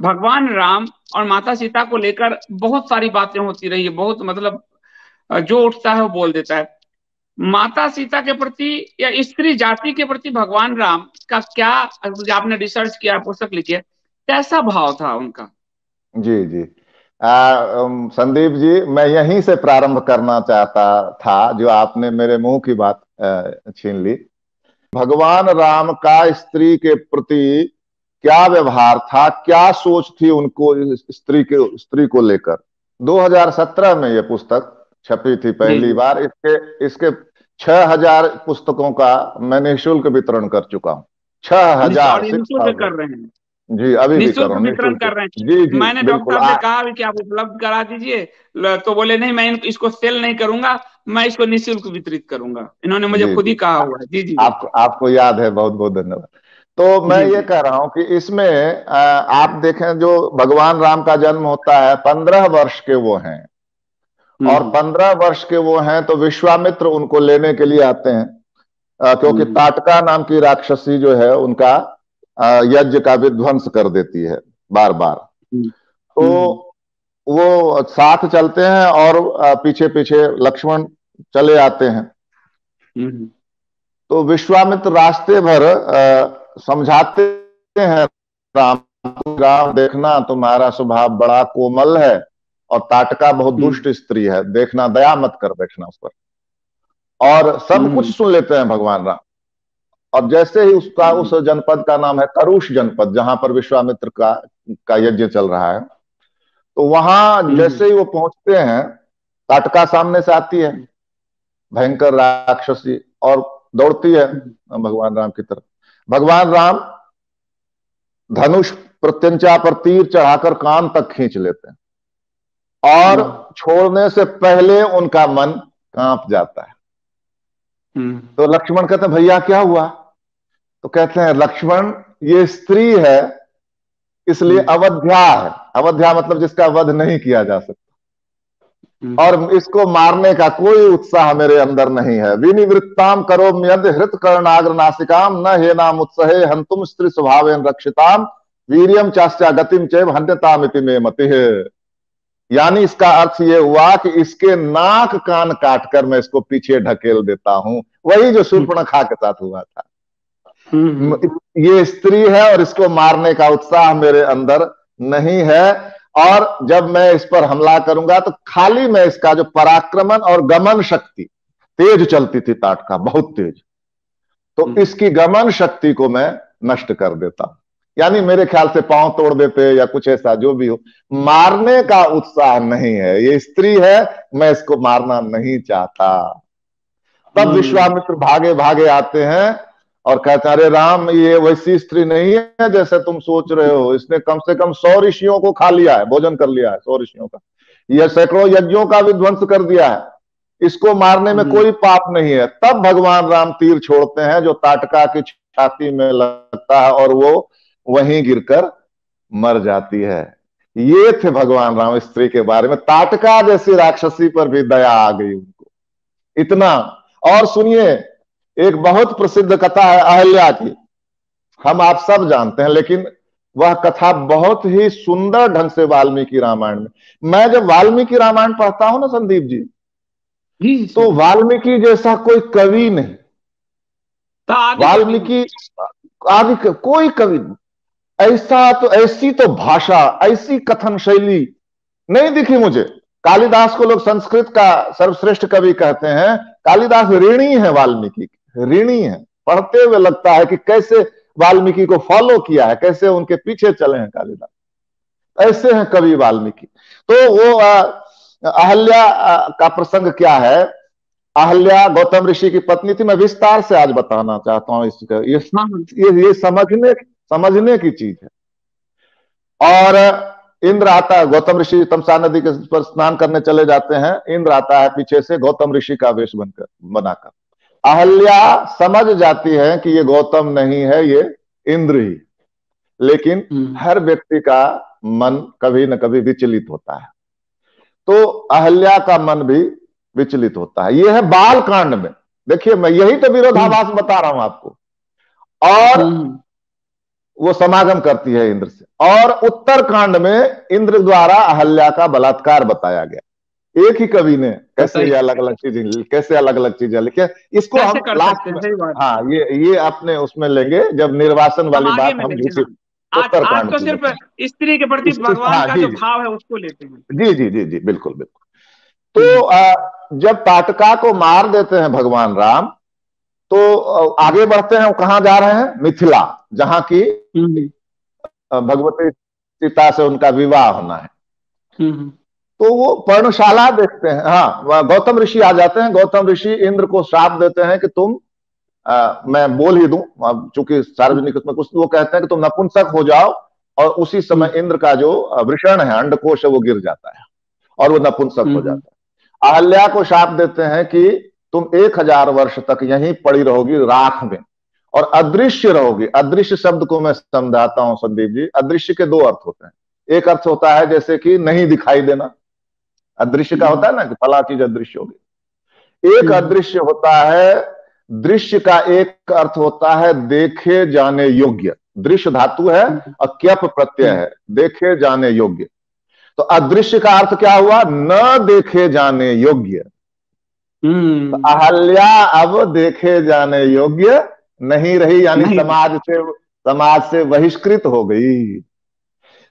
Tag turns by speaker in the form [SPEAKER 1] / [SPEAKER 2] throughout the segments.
[SPEAKER 1] भगवान राम और माता सीता को लेकर बहुत सारी बातें होती रही है, बहुत मतलब जो उठता है वो बोल देता है। माता सीता के प्रति या स्त्री जाति के प्रति भगवान राम का क्या, आपने रिसर्च किया, पुस्तक लिखी है, कैसा भाव था उनका?
[SPEAKER 2] जी जी। संदीप जी, मैं यहीं से प्रारंभ करना चाहता था, जो आपने मेरे मुंह की बात छीन ली। भगवान राम का स्त्री के प्रति क्या व्यवहार था, क्या सोच थी उनको स्त्री को लेकर। 2017 में यह पुस्तक छपी थी
[SPEAKER 1] जी
[SPEAKER 2] पहली
[SPEAKER 1] जी।
[SPEAKER 2] बार। इसके इसके 6000 पुस्तकों का मैं निःशुल्क वितरण कर चुका हूं।
[SPEAKER 1] और
[SPEAKER 2] 6000,
[SPEAKER 1] ये
[SPEAKER 2] सिक्स
[SPEAKER 1] निःशुल्क कर
[SPEAKER 2] थाउजेंड
[SPEAKER 1] रहे हैं?
[SPEAKER 2] जी, अभी भी कर
[SPEAKER 1] निःशुल्क
[SPEAKER 2] रहा हूँ
[SPEAKER 1] वितरण
[SPEAKER 2] निःशुल्क।
[SPEAKER 1] कर रहे
[SPEAKER 2] जी
[SPEAKER 1] हैं?
[SPEAKER 2] जी
[SPEAKER 1] मैंने डॉक्टर
[SPEAKER 2] बिल्कुल।
[SPEAKER 1] साहब से कहा भी कि आप उपलब्ध करा दीजिए, तो बोले नहीं, मैं इसको सेल नहीं करूंगा, मैं इसको निःशुल्क वितरित करूंगा। इन्होंने मुझे
[SPEAKER 2] जी
[SPEAKER 1] खुद ही
[SPEAKER 2] जी।
[SPEAKER 1] कहा हुआ है। जी जी जी।
[SPEAKER 2] आपको याद है, बहुत बहुत धन्यवाद। तो मैं
[SPEAKER 1] जी
[SPEAKER 2] ये
[SPEAKER 1] जी।
[SPEAKER 2] कह रहा हूं कि इसमें आप देखें, जो भगवान राम का जन्म होता है, 15 वर्ष के वो हैं। और
[SPEAKER 1] हम्म
[SPEAKER 2] 15 वर्ष के वो हैं तो विश्वामित्र उनको लेने के लिए आते हैं, क्योंकि
[SPEAKER 1] हम्म
[SPEAKER 2] ताटका नाम की राक्षसी जो है उनका यज्ञ का विध्वंस कर देती है बार बार।
[SPEAKER 1] हम्म
[SPEAKER 2] तो
[SPEAKER 1] हम्म
[SPEAKER 2] वो साथ चलते हैं और पीछे पीछे लक्ष्मण चले आते हैं।
[SPEAKER 1] हम्म
[SPEAKER 2] तो विश्वामित्र रास्ते भर समझाते हैं राम को, राम देखना, तुम्हारा स्वभाव बड़ा कोमल है और ताटका बहुत
[SPEAKER 1] हम्म
[SPEAKER 2] दुष्ट स्त्री है, देखना, दया मत कर बैठना उस पर। और सब कुछ
[SPEAKER 1] हम्म
[SPEAKER 2] सुन लेते हैं भगवान राम। और जैसे ही उस जनपद का नाम है करुष जनपद, जहां पर विश्वामित्र का यज्ञ चल रहा है, तो वहां
[SPEAKER 1] हम्म
[SPEAKER 2] जैसे ही वो पहुंचते हैं, ताटका सामने से आती है, भयंकर राक्षसी, और दौड़ती है भगवान राम की तरफ। भगवान राम धनुष प्रत्यंचा पर तीर चढ़ाकर कान तक खींच लेते हैं, और छोड़ने से पहले उनका मन कांप जाता है।
[SPEAKER 1] हम्म
[SPEAKER 2] तो लक्ष्मण कहते हैं, भैया क्या हुआ? तो कहते हैं, लक्ष्मण, ये स्त्री है, इसलिए
[SPEAKER 1] हम्म
[SPEAKER 2] अवध्या है। अवध्या मतलब जिसका वध नहीं किया जा सकता,
[SPEAKER 1] हम्म
[SPEAKER 2] और इसको मारने का कोई उत्साह मेरे अंदर नहीं है। विनिवृत्ताम करो यद हृत कर्णाग्र नासिकाम, न हे नाम उत्सहे हंतुम स्त्री स्वभावेन रक्षिताम, वीरियम चास्या गतिम चैव हन्यतामिति में मति है। यानी इसका अर्थ ये हुआ कि इसके नाक कान काटकर मैं इसको पीछे ढकेल देता हूं। वही जो शूर्पणखा के साथ हुआ था। ये स्त्री है और इसको मारने का उत्साह मेरे अंदर नहीं है। और जब मैं इस पर हमला करूंगा तो खाली मैं इसका जो पराक्रमण और गमन शक्ति, तेज चलती थी ताटका, बहुत तेज, तो इसकी गमन शक्ति को मैं नष्ट कर देता हूं। यानी मेरे ख्याल से पांव तोड़ देते या कुछ ऐसा, जो भी हो, मारने का उत्साह नहीं है। ये स्त्री है, मैं इसको मारना नहीं चाहता। तब विश्वामित्र भागे भागे आते हैं और कहते हैं, अरे राम, ये वैसी स्त्री नहीं है जैसे तुम सोच रहे हो। इसने कम से कम 100 ऋषियों को खा लिया है, भोजन कर लिया है 100 ऋषियों का। यह सैकड़ों यज्ञों का विध्वंस कर दिया है। इसको मारने में कोई पाप नहीं है। तब भगवान राम तीर छोड़ते हैं, जो ताटका की छाती में लगता है और वो वहीं गिरकर मर जाती है। ये थे भगवान राम स्त्री के बारे में। ताटका जैसी राक्षसी पर भी दया आ गई उनको, इतना। और सुनिए, एक बहुत प्रसिद्ध कथा है अहल्या की, हम आप सब जानते हैं, लेकिन वह कथा बहुत ही सुंदर ढंग से वाल्मीकि रामायण में। मैं जब वाल्मीकि रामायण पढ़ता हूं ना संदीप जी, तो वाल्मीकि जैसा कोई कवि नहीं।
[SPEAKER 1] आदि कवि नहीं।
[SPEAKER 2] वाल्मीकि आदि कोई कवि नहीं। ऐसा तो, ऐसी तो भाषा, ऐसी कथन शैली नहीं दिखी मुझे। कालिदास को लोग संस्कृत का सर्वश्रेष्ठ कवि कहते हैं। कालिदास ऋणी है वाल्मीकि, ऋणी है। पढ़ते हुए लगता है कि कैसे वाल्मीकि को फॉलो किया है, कैसे उनके पीछे चले हैं कालिदास। ऐसे हैं कवि वाल्मीकि। तो वो अहल्या का प्रसंग क्या है। अहल्या गौतम ऋषि की पत्नी थी। मैं विस्तार से आज बताना चाहता हूं इसका। ये समझने की चीज है। और इंद्र आता है, गौतम ऋषि तमसा नदी के पर स्नान करने चले जाते हैं। इंद्र आता है पीछे से गौतम ऋषि का वेश बनाकर। अहल्या समझ जाती है कि ये गौतम नहीं है, ये इंद्र ही। लेकिन हर व्यक्ति का मन कभी न कभी विचलित होता है, तो अहल्या का मन भी विचलित होता है। यह है बाल कांड में। देखिए, मैं यही तो विरोधाभास बता रहा हूं आपको। और वो समागम करती है इंद्र से। और उत्तरकांड में इंद्र द्वारा अहल्या का बलात्कार बताया गया। एक ही कवि ने कैसे ये अलग अलग चीजें लिखे, इसको हम लास्ट में, हाँ ये अपने उसमें लेंगे जब निर्वासन वाली बात हम झूठी
[SPEAKER 1] आज तो सिर्फ स्त्री के प्रति भगवान का जो भाव है उसको लेते हैं।
[SPEAKER 2] जी जी जी जी, बिल्कुल बिल्कुल। तो जब ताटका को मार देते हैं भगवान राम, तो आगे बढ़ते हैं, वो कहां जा रहे हैं? मिथिला, जहां की भगवती सीता से उनका विवाह होना है। तो वो पर्णशाला देखते हैं। हाँ, गौतम ऋषि आ जाते हैं। गौतम ऋषि इंद्र को श्राप देते हैं कि तुम, मैं बोल ही दूं चूंकि सार्वजनिक उसमें कुछ, वो कहते हैं कि तुम नपुंसक हो जाओ, और उसी समय इंद्र का जो वृषण है, अंडकोश है, वो गिर जाता है और वो नपुंसक हो जाता है। अहल्या को शाप देते हैं कि तुम 1000 वर्ष तक यहीं पड़ी रहोगी राख में, और अदृश्य रहोगी। अदृश्य शब्द को मैं समझाता हूं संदीप जी। अदृश्य के 2 अर्थ होते हैं। एक अर्थ होता है जैसे कि नहीं दिखाई देना, अदृश्य का होता है ना कि फला चीज अदृश्य होगी। एक अदृश्य होता है, दृश्य का एक अर्थ होता है देखे जाने योग्य। दृश्य धातु है और क्यप प्रत्यय है, देखे जाने योग्य। तो अदृश्य का अर्थ क्या हुआ? न देखे जाने योग्य। तो अहल्या अब देखे जाने योग्य नहीं रही, यानी समाज से बहिष्कृत हो गई।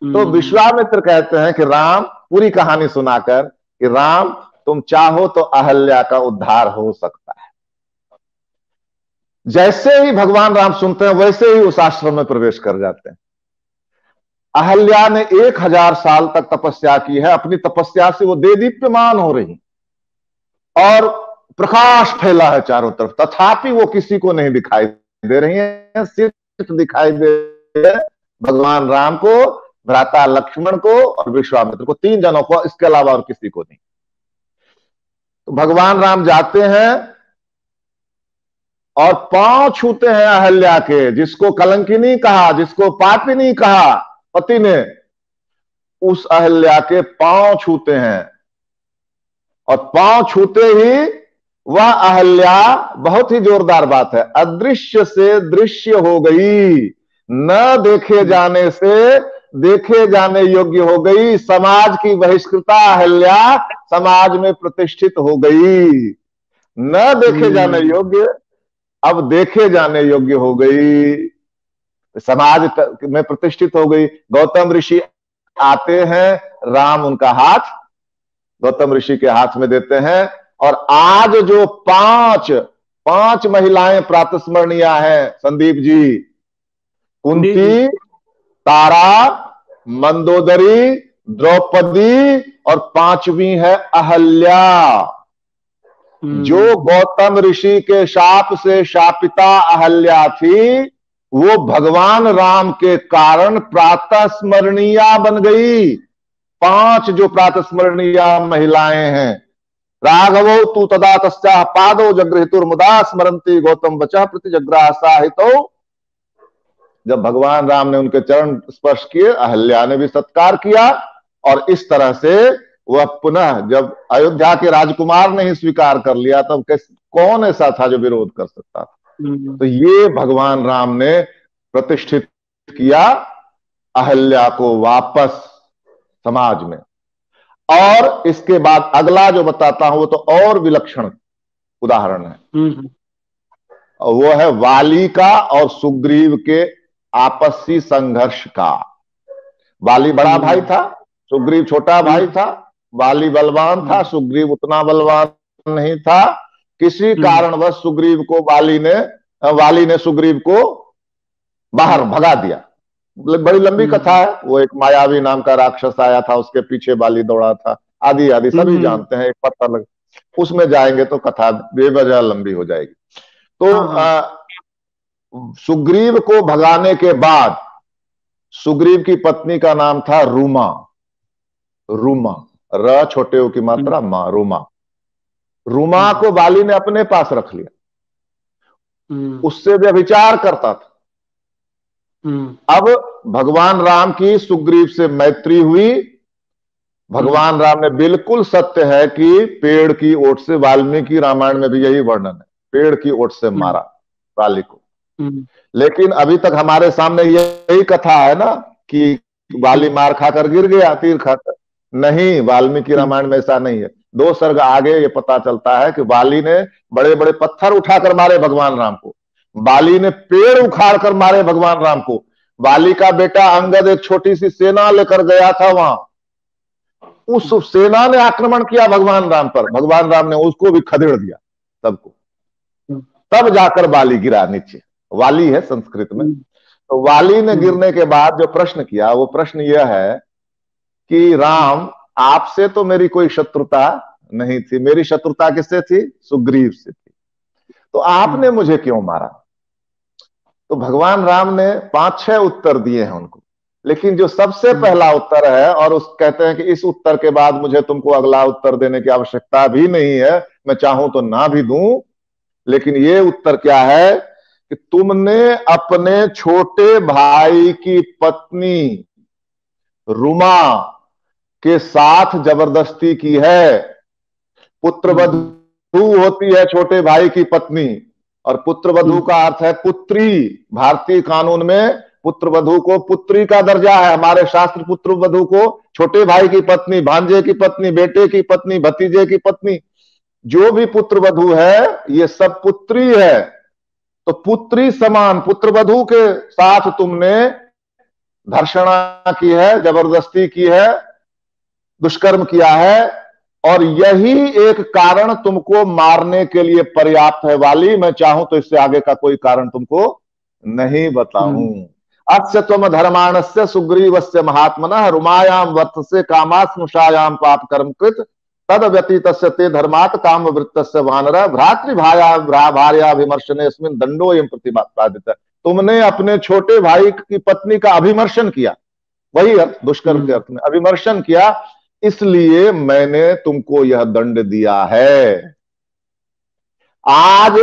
[SPEAKER 2] तो विश्वामित्र कहते हैं कि राम, पूरी कहानी सुनाकर, कि राम तुम चाहो तो अहल्या का उद्धार हो सकता है। जैसे ही भगवान राम सुनते हैं वैसे ही उस आश्रम में प्रवेश कर जाते हैं। अहल्या ने 1000 साल तक तपस्या की है। अपनी तपस्या से वो देदीप्यमान हो रही और प्रकाश फैला है चारों तरफ, तथापि वो किसी को नहीं दिखाई दे रही है। सिर्फ दिखाई दे भगवान राम को, भ्राता लक्ष्मण को और विश्वामित्र को, 3 जनों को, इसके अलावा और किसी को नहीं। तो भगवान राम जाते हैं और पांव छूते हैं अहल्या के। जिसको कलंकिनी कहा, जिसको पापिनी कहा पति ने, उस अहल्या के पांव छूते हैं। और पांव छूते ही वह अहल्या, बहुत ही जोरदार बात है, अदृश्य से दृश्य हो गई, न देखे जाने से देखे जाने योग्य हो गई। समाज की बहिष्कृता अहल्या समाज में प्रतिष्ठित हो गई। न देखे जाने योग्य अब देखे जाने योग्य हो गई, समाज में प्रतिष्ठित हो गई। गौतम ऋषि आते हैं, राम उनका हाथ गौतम ऋषि के हाथ में देते हैं। और आज जो 5 महिलाएं प्रातस्मरणीय हैं संदीप जी, कुंती, तारा, मंदोदरी, द्रौपदी और 5वीं है अहल्या, जो गौतम ऋषि के शाप से शापिता अहल्या थी, वो भगवान राम के कारण प्रातः स्मरणीय बन गई। 5 जो प्रातः स्मरणीय महिलाएं हैं। राघवो तू तदा तस्या पादो जगृहितुर्मुदा स्मरंती गौतम वचः प्रतिजग्राह साहितो। जब भगवान राम ने उनके चरण स्पर्श किए, अहल्या ने भी सत्कार किया। और इस तरह से वह पुनः, जब अयोध्या के राजकुमार ने ही स्वीकार कर लिया, तब कौन ऐसा था जो विरोध कर सकता था? तो ये भगवान राम ने प्रतिष्ठित किया अहल्या को वापस समाज में। और इसके बाद अगला जो बताता हूं वो तो और विलक्षण उदाहरण है। वो है वाली का और सुग्रीव के आपसी संघर्ष का। वाली बड़ा भाई था, सुग्रीव छोटा भाई था। वाली बलवान था, सुग्रीव उतना बलवान नहीं था। किसी कारणवश सुग्रीव को वाली ने सुग्रीव को बाहर भगा दिया। बड़ी लंबी कथा है। वो एक मायावी नाम का राक्षस आया था, उसके पीछे वाली दौड़ा था, आदि आदि सभी जानते हैं। एक पत्थर लग, उसमें जाएंगे तो कथा बेवजह लंबी हो जाएगी। तो सुग्रीव को भगाने के बाद सुग्रीव की पत्नी का नाम था रूमा। रूमा, र छोटे ओ की मात्रा मा, रूमा। रूमा को वाली ने अपने पास रख लिया, उससे व्यभिचार करता था। अब भगवान राम की सुग्रीव से मैत्री हुई। भगवान राम ने, बिल्कुल सत्य है कि पेड़ की ओट से, वाल्मीकि रामायण में भी यही वर्णन है, पेड़ की ओट से मारा वाली को। लेकिन अभी तक हमारे सामने यही कथा है ना कि वाली मार खाकर गिर गया, तीर खाकर। नहीं, वाल्मीकि रामायण में ऐसा नहीं है। 2 सर्ग आगे ये पता चलता है कि वाली ने बड़े बड़े पत्थर उठाकर मारे भगवान राम को, वाली ने पेड़ उखाड़ कर मारे भगवान राम को। वाली का बेटा अंगद एक छोटी सी सेना लेकर गया था वहां, उस सेना ने आक्रमण किया भगवान राम पर, भगवान राम ने उसको भी खदेड़ दिया सबको, तब जाकर वाली गिरा नीचे। वाली है संस्कृत में। तो वाली ने गिरने के बाद जो प्रश्न किया, वो प्रश्न यह है कि राम, आपसे तो मेरी कोई शत्रुता नहीं थी, मेरी शत्रुता किससे थी? सुग्रीव से थी, तो आपने मुझे क्यों मारा? तो भगवान राम ने 5-6 उत्तर दिए हैं उनको, लेकिन जो सबसे पहला उत्तर है, और उस कहते हैं कि इस उत्तर के बाद मुझे तुमको अगला उत्तर देने की आवश्यकता भी नहीं है, मैं चाहूं तो ना भी दूं, लेकिन ये उत्तर क्या है कि तुमने अपने छोटे भाई की पत्नी रुमा के साथ जबरदस्ती की है। पुत्रवधू होती है छोटे भाई की पत्नी, और पुत्रवधू का अर्थ है पुत्री। भारतीय कानून में पुत्रवधू को पुत्री का दर्जा है। हमारे शास्त्र पुत्रवधू को छोटे भाई की पत्नी, भांजे की पत्नी, बेटे की पत्नी, भतीजे की पत्नी, जो भी पुत्रवधू है ये सब पुत्री है। तो पुत्री समान पुत्रवधू के साथ तुमने धर्षणा की है, जबरदस्ती की है, दुष्कर्म किया है, और यही एक कारण तुमको मारने के लिए पर्याप्त है वाली। मैं चाहूं तो इससे आगे का कोई कारण तुमको नहीं बताऊं। अस्य त्वम धर्माणस्य सुग्रीवस्य महात्मनः रुमायाम वत्से कामास्नुषायाम पाप कर्म कृत तद व्यतीतस्य ते धर्मात् काम वृत्तस्य वानर भ्रातृभाया भार्याभिमर्शनेस्मिन् दंडोयं प्रतिपादितः। तुमने अपने छोटे भाई की पत्नी का अभिमर्शन किया, वही अर्थ दुष्कर्म के अर्थ में अभिमर्शन किया, इसलिए मैंने तुमको यह दंड दिया है। आज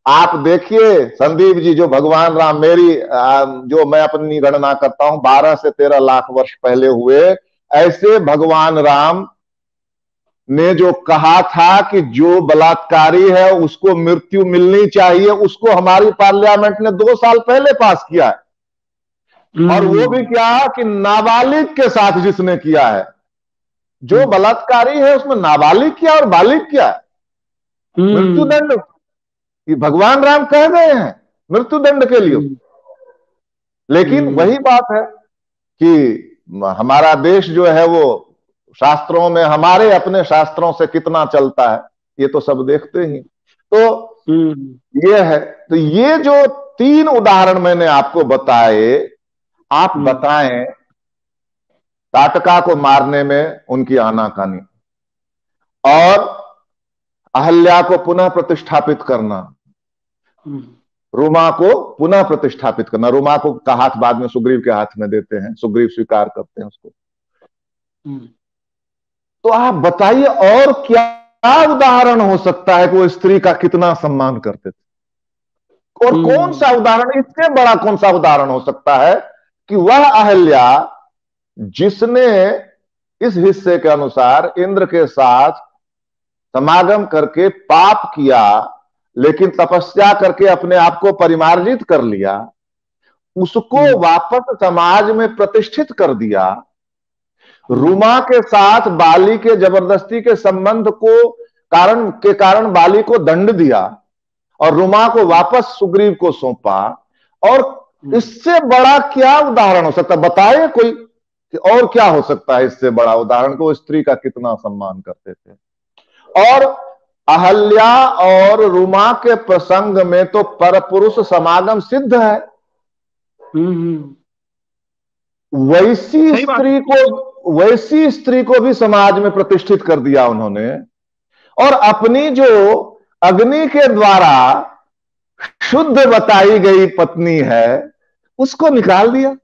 [SPEAKER 2] आप देखिए संदीप जी, जो भगवान राम मेरी जो मैं अपनी गणना करता हूं 12 से 13 लाख वर्ष पहले हुए, ऐसे भगवान राम ने जो कहा था कि जो बलात्कारी है उसको मृत्यु मिलनी चाहिए, उसको हमारी पार्लियामेंट ने 2 साल पहले पास किया है। और वो भी क्या कि नाबालिग के साथ जिसने किया है, जो बलात्कारी है उसमें नाबालिग क्या और बालिग क्या, मृत्युदंड। ये भगवान राम कह गए हैं मृत्युदंड के लिए। लेकिन वही बात है कि हमारा देश जो है वो शास्त्रों में, हमारे अपने शास्त्रों से कितना चलता है ये तो सब देखते ही। तो ये है, तो ये जो 3 उदाहरण मैंने आपको बताए, आप बताएं ताटका को मारने में उनकी आनाकानी, और अहल्या को पुनः प्रतिष्ठापित करना, रुमा को पुनः प्रतिष्ठापित करना। रुमा को का हाथ बाद में सुग्रीव के हाथ में देते हैं, सुग्रीव स्वीकार करते हैं उसको। तो आप बताइए और क्या उदाहरण हो सकता है कि वो स्त्री का कितना सम्मान करते थे, और कौन सा उदाहरण, इससे बड़ा कौन सा उदाहरण हो सकता है कि वह अहल्या जिसने इस हिस्से के अनुसार इंद्र के साथ समागम करके पाप किया, लेकिन तपस्या करके अपने आप को परिमार्जित कर लिया, उसको वापस समाज में प्रतिष्ठित कर दिया। रुमा के साथ बाली के जबरदस्ती के संबंध को कारण बाली को दंड दिया, और रुमा को वापस सुग्रीव को सौंपा। और इससे बड़ा क्या उदाहरण हो सकता है? बताइए कोई कि और क्या हो सकता है इससे बड़ा उदाहरण को स्त्री का कितना सम्मान करते थे। और अहल्या और रुमा के प्रसंग में तो परपुरुष समागम सिद्ध है। वैसी स्त्री को भी समाज में प्रतिष्ठित कर दिया उन्होंने, और अपनी जो अग्नि के द्वारा शुद्ध बताई गई पत्नी है उसको निकाल दिया।